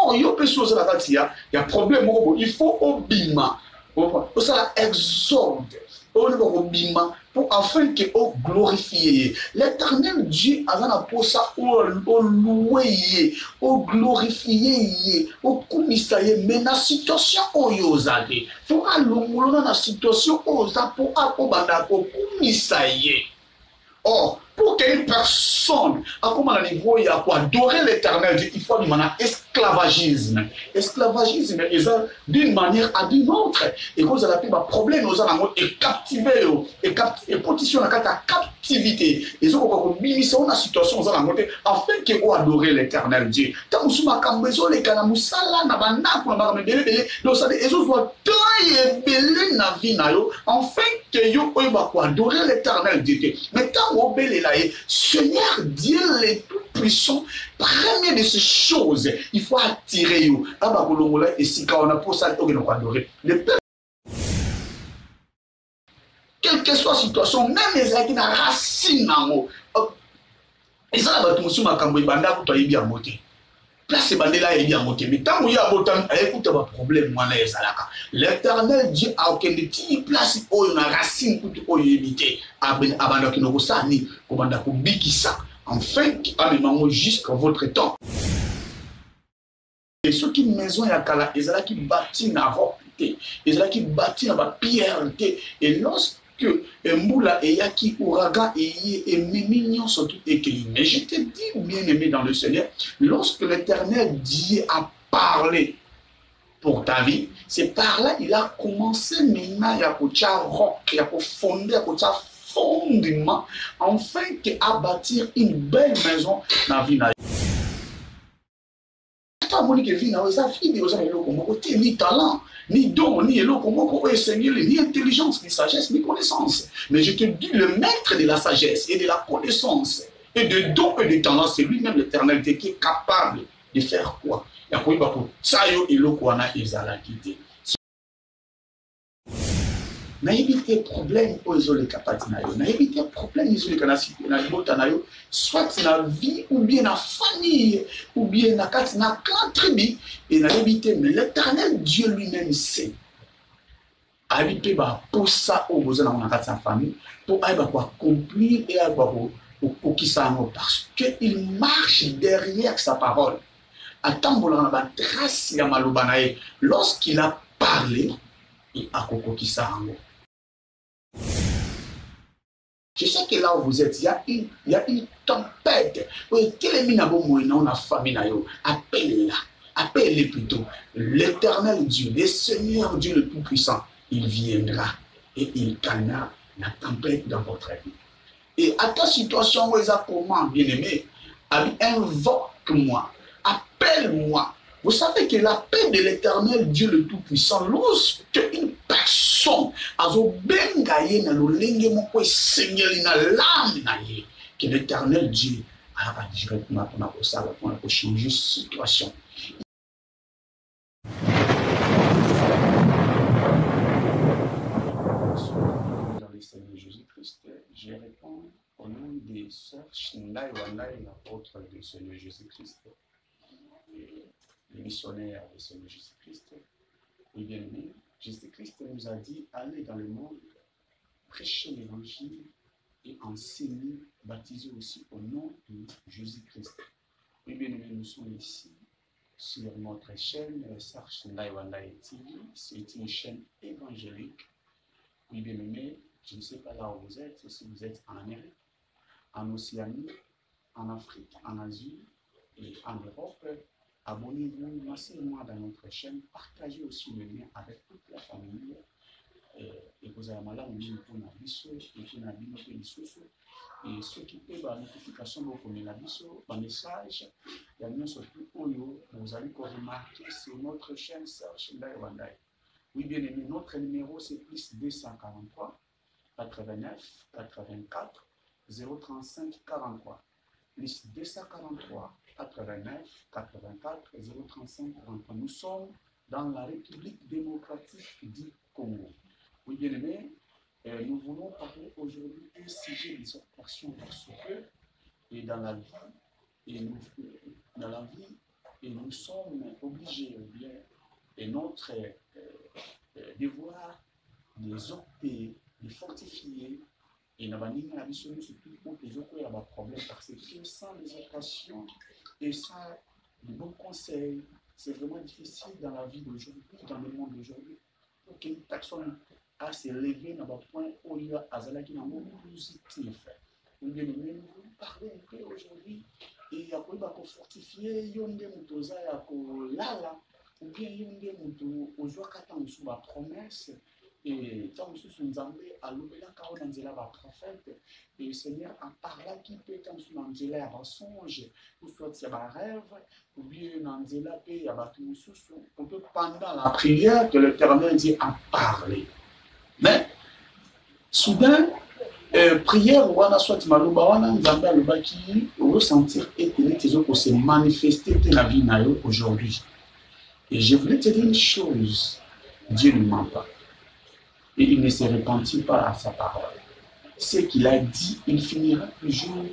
Or, il y a des choses il y a problème, il faut obima. Ça exorde. Pour afin que on glorifie l'éternel Dieu azana pour ça au louer au glorifier au komisaye mais na situation oyo zade pour alongolo na situation oza pour akobanda ko komisaye. Or, pour qu'une personne, à comment à niveau, il y a pour adorer l'éternel, il faut du esclavagisme. Esclavagisme est d'une manière à d'une autre. Et quand vous avez un problème, nous allons être captivés, et positionner la captivité. Et ça, on va une situation, nous allons monter, afin que vous adorez l'éternel Dieu. Tant que vous avez besoin de Kanamusala, Nabana, pour la belé, donc ça, et vous doivent tailler belé na vie, afin que vous adorer l'éternel Dieu. Mais tant Seigneur Dieu le Tout-Puissant, premier de ces choses, il faut attirer vous. Et si on a pour ça, on va adorer. Le peuple, quelle que soit la situation, même les gens qui ont racine en haut, et ça, va tout le monde banda pour toi bien monter. Place bandé là il y a monté. Mais tant qu'il y a autant, écoute pas problème moi là ezalaka. L'Éternel Dieu a aucun petit place où on a racine pour tout éviter. Abanda qui nous sani, commanda pour bikisa. Enfin, amène jusqu'à votre temps. Et ceux qui maison ya kala, ils qui bâti na roc, ils qui bâti na pierre. Et lorsque Mboula et Yaki Ouragan et mignon sont tout écrits. Mais je te dis, bien-aimé dans le Seigneur, lorsque l'Éternel Dieu a parlé pour ta vie, c'est par là il a commencé maintenant, il y a pour roc, il y a pour fonder, il y a pour fondement, afin à bâtir une belle maison dans la vie. Ni talent, ni don, ni ni intelligence, ni sagesse, ni connaissance. Mais je te dis, le maître de la sagesse et de la connaissance, et de don et de talent, c'est lui-même l'Éternel qui est capable de faire quoi? Il y a quoi pour ça et le quoi na quitté. Na éviter problème aux les capables na éviter problème aux les canacité na libota na yo soit na vie ou bien na famille ou bien na kat na clan tribu et na éviter mais l'Éternel Dieu lui-même sait habiter ba pour ça au besoin na kat sa famille pour aiba quoi accomplir et aiba pour qui ça parce que il marche derrière sa parole atambola na ba trace ya maloba na ye lorsqu'il a parlé et akoko qui ça je sais que là où vous êtes, il y a une tempête. Appelle-les plutôt. L'Éternel Dieu, le Seigneur Dieu le Tout-Puissant, il viendra et il calmera la tempête dans votre vie. Et à ta situation, où est-ce comment, bien-aimé, invoque-moi, appelle-moi. Vous savez que la paix de l'Éternel Dieu le Tout-Puissant, lorsque une personne a bengaye na lolenge moko esengeli na l'âme na ye, que l'Éternel Dieu a directement pour changer situation. Dans le Seigneur Jésus-Christ, je réponds au nom des sœurs Shindai Wanai, l'apôtre du Seigneur Jésus-Christ. Les missionnaires du Seigneur Jésus-Christ. Oui, bien aimé, Jésus-Christ nous a dit allez dans le monde, prêcher l'évangile et enseigner, baptiser aussi au nom de Jésus-Christ. Oui, bien aimé, nous sommes ici sur notre chaîne Sarch Ndaiwandai TV. C'est une chaîne évangélique. Oui, bien aimé, je ne sais pas là où vous êtes, si vous êtes en Amérique, en Océanie, en Afrique, en Asie et en Europe. Abonnez-vous massivement dans notre chaîne, partagez aussi le lien avec toute la famille. Et vous avez mal à vous pour la biso, et pour la biso, et ceux qui peuvent la notification pour la biso, un message, il y a bien surtout vous allez remarquer sur notre chaîne Serge Ndaiwandai. Oui, bien aimé, notre numéro c'est plus 243 89 84 035 43. Plus 243 89 84 035 43. Nous sommes dans la République démocratique du Congo. Oui, bien aimé, nous voulons parler aujourd'hui un sujet d'exhortation parce que et dans la vie, Et nous sommes obligés, ou bien, et notre devoir, de les opter, de fortifier, et nous avons la mission surtout pour que les autres aient un problème, parce que sans les occasions et sans les bons conseils, c'est vraiment difficile dans la vie d'aujourd'hui, dans le monde d'aujourd'hui, pour qu'une personne a se lever dans un point où il y a Azalaki dans le monde positif. Ou bien, nous parler un peu aujourd'hui, et il y a quoi fortifier, il y a des motos à lala, ou bien il y a des motos aux joies qui sous ma promesse. Et tant que nous avons à l'obéla car on a la prophète, et le Seigneur a parlé qui peut quand nous avons la songe, ou soit c'est un rêve, ou bien nous avons la paix, on peut pendant la prière que l'Éternel dit à parler. Mais, soudain, prière, ou on soit maloba, on a nzamba loba qui ressentir et que se manifester dans la vie aujourd'hui. Et je voulais te dire une chose, Dieu ne ment pas. Et il ne se repentit pas à sa parole. Ce qu'il a dit, il finira toujours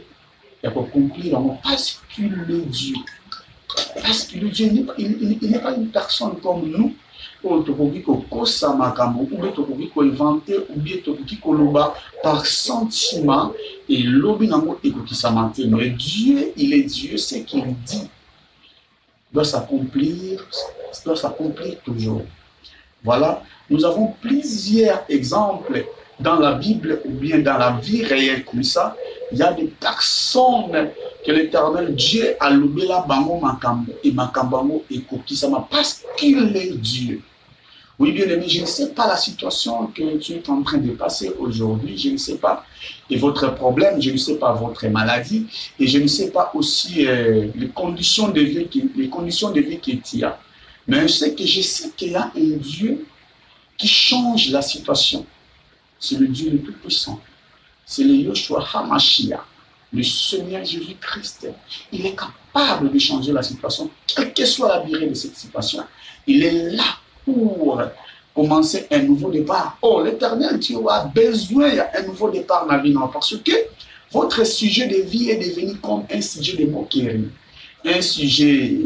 pour conclure parce qu'il est Dieu. Parce que Dieu il n'est pas une personne comme nous. Ou inventer ou bien par sentiment et l'obinamo et qui s'amantait. Mais Dieu, il est Dieu, ce qu'il dit doit s'accomplir toujours. Voilà, nous avons plusieurs exemples dans la Bible ou bien dans la vie réelle comme ça. Il y a des personnes que l'Éternel Dieu a loué la bango makambo et makambango et kokisama parce qu'il est Dieu. Oui, bien aimé, je ne sais pas la situation que tu es en train de passer aujourd'hui, je ne sais pas, et votre problème, je ne sais pas votre maladie, et je ne sais pas aussi les conditions de vie que tu as. Mais je sais qu'il y a un Dieu qui change la situation. C'est le Dieu le Tout-Puissant. C'est le Yoshua HaMashiach, le Seigneur Jésus-Christ. Il est capable de changer la situation, quelle que soit la durée de cette situation. Il est là pour commencer un nouveau départ. Oh, l'Éternel Dieu a besoin d'un nouveau départ dans la vie, parce que votre sujet de vie est devenu comme un sujet de moquerie. Un sujet,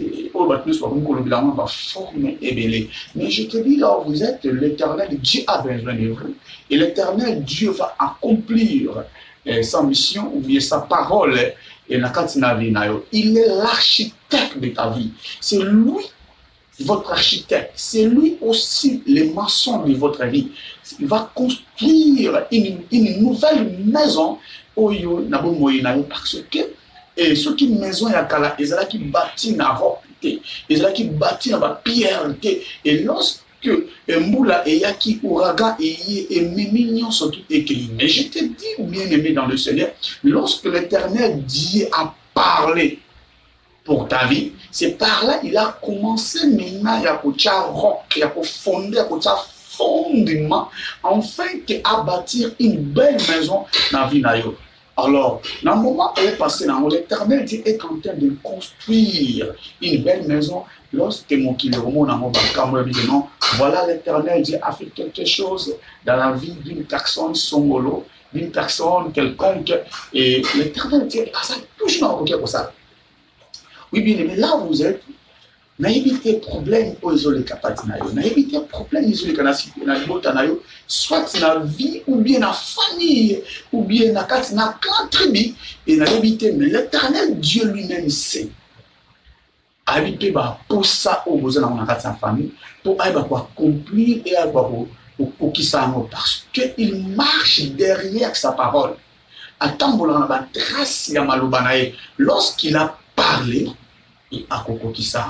mais je te dis là où vous êtes, l'Éternel Dieu a besoin de vous. Et l'Éternel Dieu va accomplir sa mission ou bien sa parole. Il est l'architecte de ta vie. C'est lui, votre architecte. C'est lui aussi le maçon de votre vie. Il va construire une nouvelle maison parce que et ceux qui maison ya kala ezala qui bâti na roc ezala qui bâti na ba pierre et lorsque mbula et yaki ouragan et mimignon sont tout écrits. Mais je te dis bien aimé dans le Seigneur, lorsque l'Éternel Dieu a parlé pour ta vie, c'est par là il a commencé maintenant ya kocha roc ya ko fonder kocha fondement enfin à bâtir une belle maison dans la vie na yo. Alors, dans le moment où est passé, l'Éternel Dieu est en train de construire une belle maison. Lorsque mon voilà, l'Éternel Dieu a fait quelque chose dans la vie d'une personne songolo, d'une personne quelconque. Et l'Éternel Dieu a ça toujours dans ça. Oui, bien aimé, là où vous êtes, n'ayez problème aux isolés capatinayo, n'ayez problème isolés canasipinayo, soit dans la vie, ou bien dans la famille, ou bien dans la tribu, et n'ayez mais l'Éternel Dieu lui-même sait. Habiter pour ça, au besoin dans la famille, pour accomplir et pour qui ça parce qu'il marche derrière sa parole. Attends, trace ya malobanaye, lorsqu'il a parlé, il a qui ça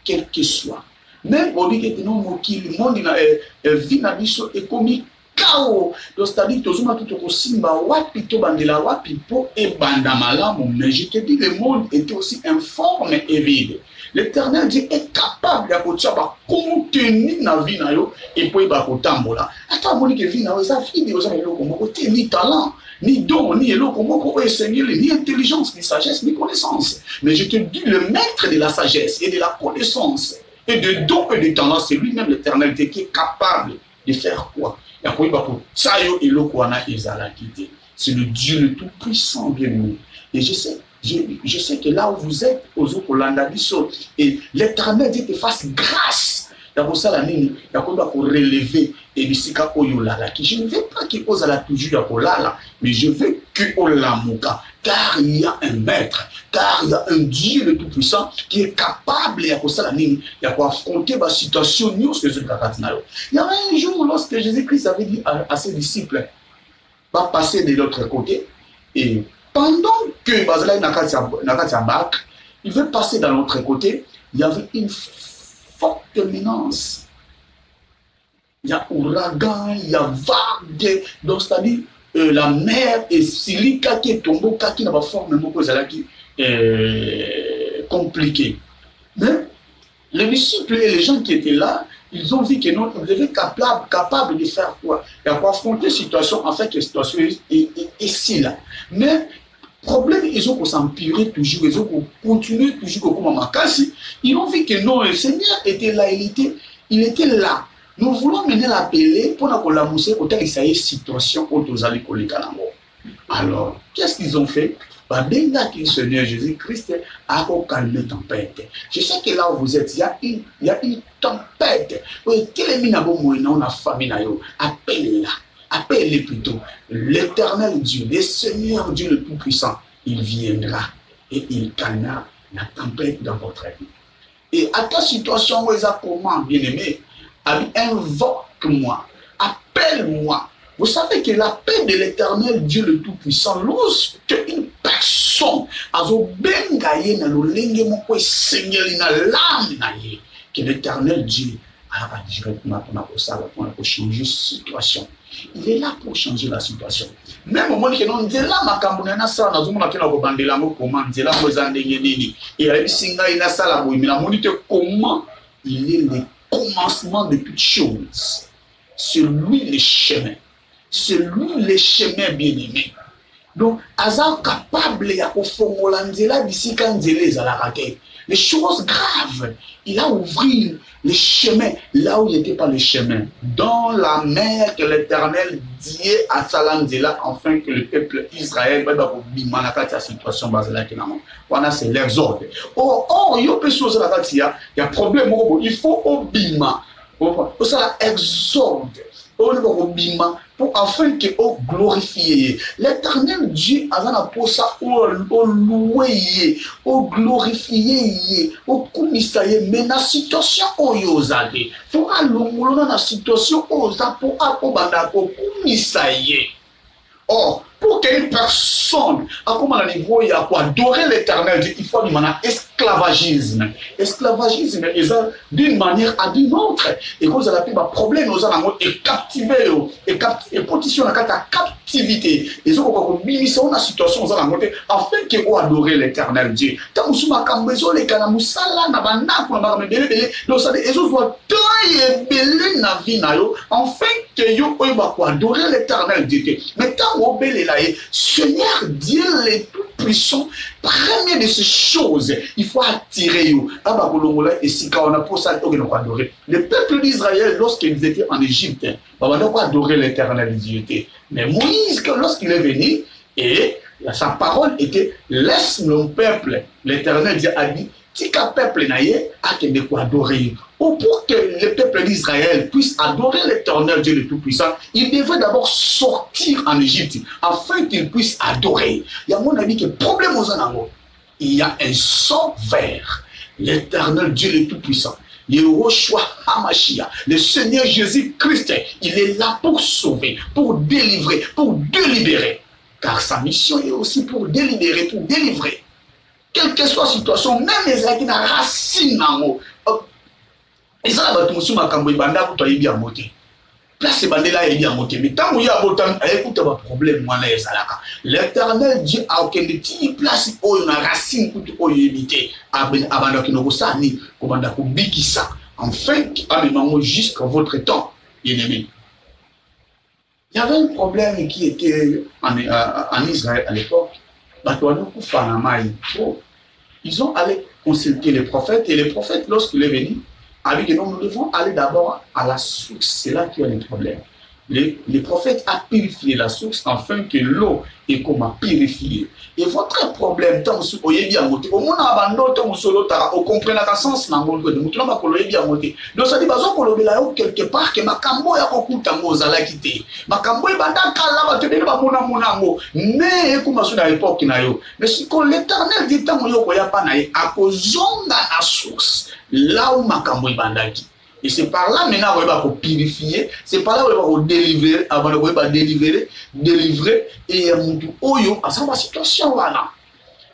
quel que soit. Même au dit que non, le monde vit dans est comme chaos. Donc, c'est-à-dire que tout le simba wapi to bandela wapi po et bandamalamu. Mais je te dis, le monde était aussi informe et vide. L'Éternel Dieu est capable de contenir la vie et puis tambola. Attends, mon que vie ça vie ni talent, ni don, ni ni intelligence, ni sagesse, ni connaissance. Mais je te dis, le maître de la sagesse et de la connaissance et de don et de talent, c'est lui-même l'Éternel Dieu qui est capable de faire quoi? C'est le Dieu le Tout-Puissant, bien aimé. Et je sais, Je sais que là où vous êtes, aux et l'Éternel Dieu te fasse grâce. Il y a ça la nini, il y a quoi pour relever et bisika oyolala. Je ne veux pas qu'il ose la toujours ya kolala, mais je veux que olamuka, car il y a un maître, car il y a un Dieu le Tout-Puissant qui est capable ya ça la nini, ya quoi affronter la situation nous que je Il y a un jour lorsque Jésus-Christ avait dit à ses disciples, va passer de l'autre côté et pendant que Bazalai Nakatia Bak, il veut passer dans l'autre côté, il y avait une forte menace. Il y a ouragan, il y a vague, donc c'est-à-dire la mer et Silika qui est tombée, qui n'a pas forme qui compliqué. Mais les disciples et les gens qui étaient là, ils ont vu que non, ils devaient être capables de faire quoi? Et à affronter la situation, en fait, la situation est ici là. Mais problème, ils ont s'empirer toujours, ils ont continué toujours comme Makassi. Ils ont vu que non, le Seigneur était là, il était là. Nous voulons mener l'appeler pour la mousser pour telle situation aux Alors, qu'est-ce qu'ils ont fait? Bien que le Seigneur Jésus-Christ a calmé la tempête. Je sais que là où vous êtes, il y a une tempête. Quelle est la famille? Appelle-la. Appelle-les plutôt. L'Éternel Dieu, le Seigneur Dieu le Tout-Puissant, il viendra et il calmera la tempête dans votre vie. Et à ta situation, où est-ce comment, bien-aimé, invoque-moi, appelle-moi. Vous savez que la paix de l'Éternel Dieu le Tout-Puissant, lorsque une personne a que l'Éternel Dieu a directement pour changer la situation. Il est là pour changer la situation. Même au moment où on dit là, ma cambonana ça, nous avons la bandela comment dit là, vous en et la singa il a ça la mais la monite comment il est le commencement de toutes choses. C'est lui le chemin. C'est lui le chemin bien-aimé. Donc, Azar capable de faire d'ici quand les choses graves, il a ouvert le chemin là où il n'était pas le chemin. Dans la mer que l'Éternel dit à Salamzela, afin que le peuple Israël va dans la situation basée voilà, c'est l'exode. Or, il y a des choses il y a problème, il faut obima. Ça, exode. Pour afin que au glorifier l'Éternel Dieu a pour ça au louer au glorifier au commissaire mais la situation au yozade pour alongola na situation au za pour akobanda ko commissaire. Or pour qu'une personne à comment à niveau il y a pour adorer l'Éternel Dieu il faut du esclavagisme. Esclavagisme est d'une manière à d'une autre. Et quand vous avez un problème, nous allons être captivés et positionner la captivité. Et ça, on va une situation afin que vous adorez l'Éternel Dieu. Quand vous avez un besoin, les canaux, enfin que vous adorer l'Éternel Dieu. Mais quand vous obéissez là, Seigneur Dieu le Tout-Puissant, premier de ces choses, il faut attirer vous. Et si on a pour ça, le peuple d'Israël, lorsqu'ils étaient en Égypte, on a adoré l'Éternel Dieu. Mais Moïse, lorsqu'il est venu, et sa parole était laisse mon peuple. L'Éternel Dieu a dit, si qu'un peuple n'a pas de quoi adorer. Ou pour que le peuple d'Israël puisse adorer l'Éternel Dieu le Tout-Puissant, il devait d'abord sortir en Égypte afin qu'il puisse adorer. Il y a mon avis que problème aux anangos. Il y a un sauveur, l'Éternel Dieu le Tout-Puissant. Yehoshua Hamashia, le Seigneur Jésus-Christ, il est là pour sauver, pour délivrer, pour délibérer. Car sa mission est aussi pour délibérer, pour délivrer. Quelle que soit la situation, même les gens qui ont racine en haut. Et ça, c'est un peu de temps qui a monté. Place bandela est bien monté. Mais tant qu'il y a un problème, l'Éternel Dieu a aucun petit place où il y a une racine pour éviter. Avant qu'il ne soit ni comme on a dit ça. Enfin, jusqu'à votre temps, bien-aimé. Il y avait un problème qui était en Israël à l'époque. Ils ont allé consulter les prophètes et les prophètes, lorsqu'il est venu, a dit que nous devons aller d'abord à la source. C'est là qu'il y a un problème. les prophètes a purifié la source afin que l'eau est comme à purifier. Et votre problème, tant que vous bien monté, au moins abandon, tant que vous comprenez la sens, donc ça dit, quelque part, que ma cambo ya kokutango zala kité. Ma cambo est bandaka là, te ba mona monango. Mais comme à l'époque na yo. Mais si que l'Éternel dit tant yo ko ya pa na a kozonga na source, là où ma cambo est bandaki. Et c'est par là maintenant qu'on va purifier, c'est par là qu'on va délivrer, avant de délivrer, et oyo, à sa situation là.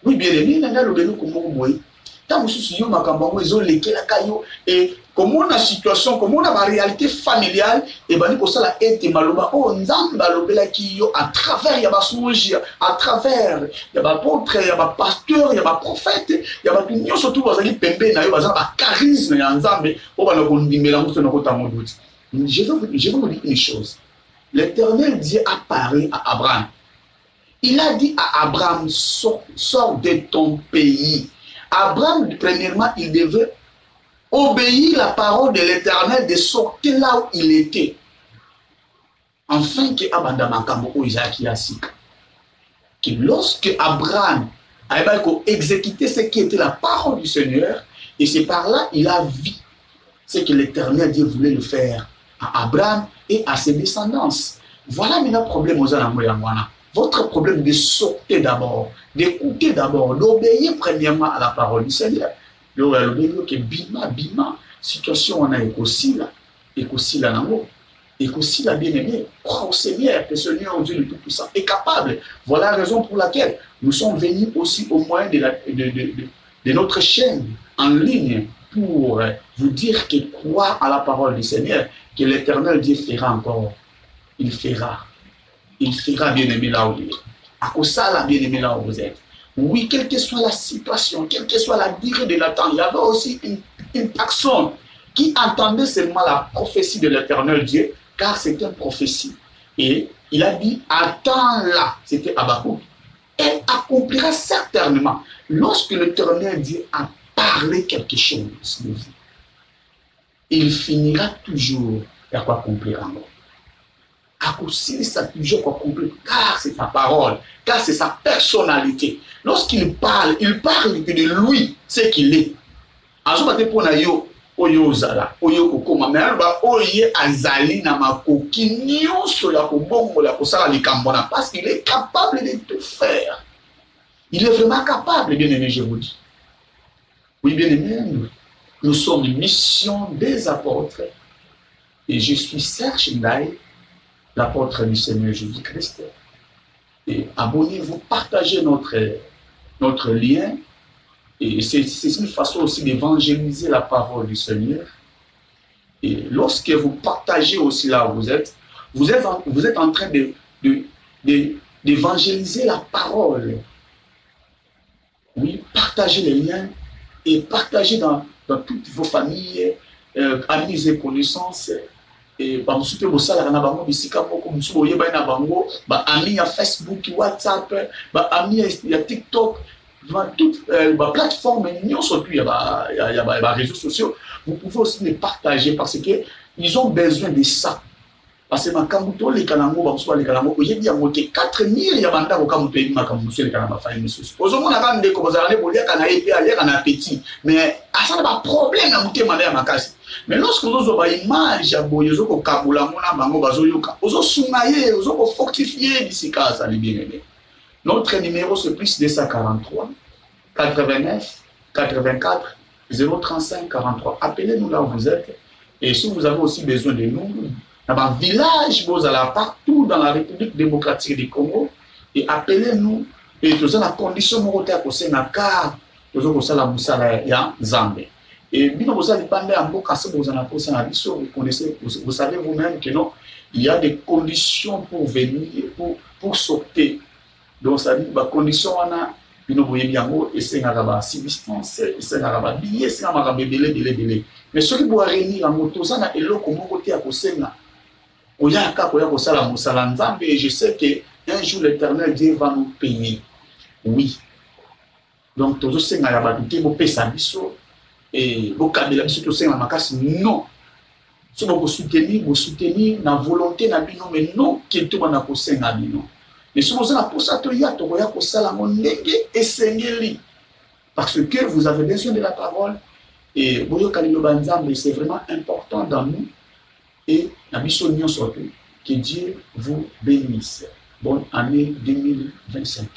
Oui, bien aimé, n'a le bénou comme vous voyez. Tant que vous ma campagne, ils ont léqué la caillou, et comme on a la situation, comme on a la réalité familiale, et ben, pour ça, la été maloba, oh, nzamba, l'obéla qui yo, à travers, il y a ma songe, à travers, il y a ma portrait, il y a ma pasteur, il y a ma prophète, il y a ma pignon, surtout, vous allez pembe, il y a ma charisme, il y a un zambe, on va le mélanger sur notre temps. Je vais vous dire une chose. L'Éternel dit a parlé à Abraham. Il a dit à Abraham, sors de ton pays. Abraham, premièrement, il devait obéir la parole de l'Éternel de sortir là où il était. Enfin, que lorsque Abraham a exécuté ce qui était la parole du Seigneur, et c'est par là il a vu ce que l'Éternel Dieu voulait le faire à Abraham et à ses descendants. Voilà maintenant le problème aux Anamouyanwana. Votre problème de sortir d'abord, d'écouter d'abord, d'obéir premièrement à la parole du Seigneur. Le que bima, situation on a écossi là, bien aimé, crois au Seigneur, que ce Seigneur Dieu le Tout-Puissant est capable. Voilà la raison pour laquelle nous sommes venus aussi au moyen de notre chaîne en ligne pour vous dire que croire à la parole du Seigneur, que l'Éternel Dieu fera encore. Il fera, bien aimé là où il est. À cause ça, là, bien aimé là où vous êtes. Oui, quelle que soit la situation, quelle que soit la durée de l'attente, il y avait aussi une personne qui entendait seulement la prophétie de l'Éternel Dieu, car c'était une prophétie. Et il a dit, attends là, c'était Habakkuk. Elle accomplira certainement. Lorsque l'Éternel Dieu a parlé quelque chose de vous, il finira toujours par quoi accomplir encore. Accomplir ça toujours accomplir, car c'est sa parole, car c'est sa personnalité. Lorsqu'il parle que de lui, c'est qu'il est. Oyo zala, oyo kokoma, mais alba oye azali na makoki nyonso ya kobongola kosala likambona, parce qu'il est capable de tout faire. Il est vraiment capable, bien aimé, je vous dis. Oui, bien aimé, nous sommes une mission des apôtres, et je suis Serge Ndaye, l'apôtre du Seigneur Jésus-Christ. Et abonnez-vous, partagez notre lien. Et c'est une façon aussi d'évangéliser la parole du Seigneur. Et lorsque vous partagez aussi là où vous êtes en train d'évangéliser la parole. Oui, partagez les liens et partagez dans toutes vos familles, amis et connaissances. Et amis à Facebook, WhatsApp, amis à TikTok. Toute plateforme, surtout il y a les réseaux sociaux, vous pouvez aussi les partager parce qu'ils ont besoin de ça. Parce que quand vous les canaux, les canaux, il y a 4000 il y a des appétit. Mais ça n'a pas de problème à monter ma mais lorsque vous avez une image, vous avez fortifié d'ici cas, ça bien aimé. Notre numéro c'est plus 243 89 84 035 43. Appelez-nous là où vous êtes. Et si vous avez aussi besoin de nous, dans un village, vous allez partout dans la République démocratique du Congo, et appelez-nous. Et tout ça, la condition de à cause na car, tout ça, la moussala ya Zambé. Et bien, vous allez parler en beaucoup, vous en avez un vous connaissez, vous savez vous-même que non, il y a des conditions pour venir, pour sauter. Donc, ça dit, la condition, on a une bonne et c'est un substance, c'est un billet, c'est un délai. Mais ce qui doit réunir la moto, ça n'a pas de côté à Kosenga. Et je sais qu'un jour l'éternel Dieu va nous payer. Oui. Donc, tout ça, c'est un et non. Si vous soutenir la volonté na bino, mais non qu'il te m'a posé na bino. Mais si vous avez pour ça to ya to ya ko sala mondenge esengeli parce que vous avez besoin de la parole et boyo kalilo banzambe c'est vraiment important dans nous et la mission nyonso que Dieu vous bénisse. Bonne année 2025.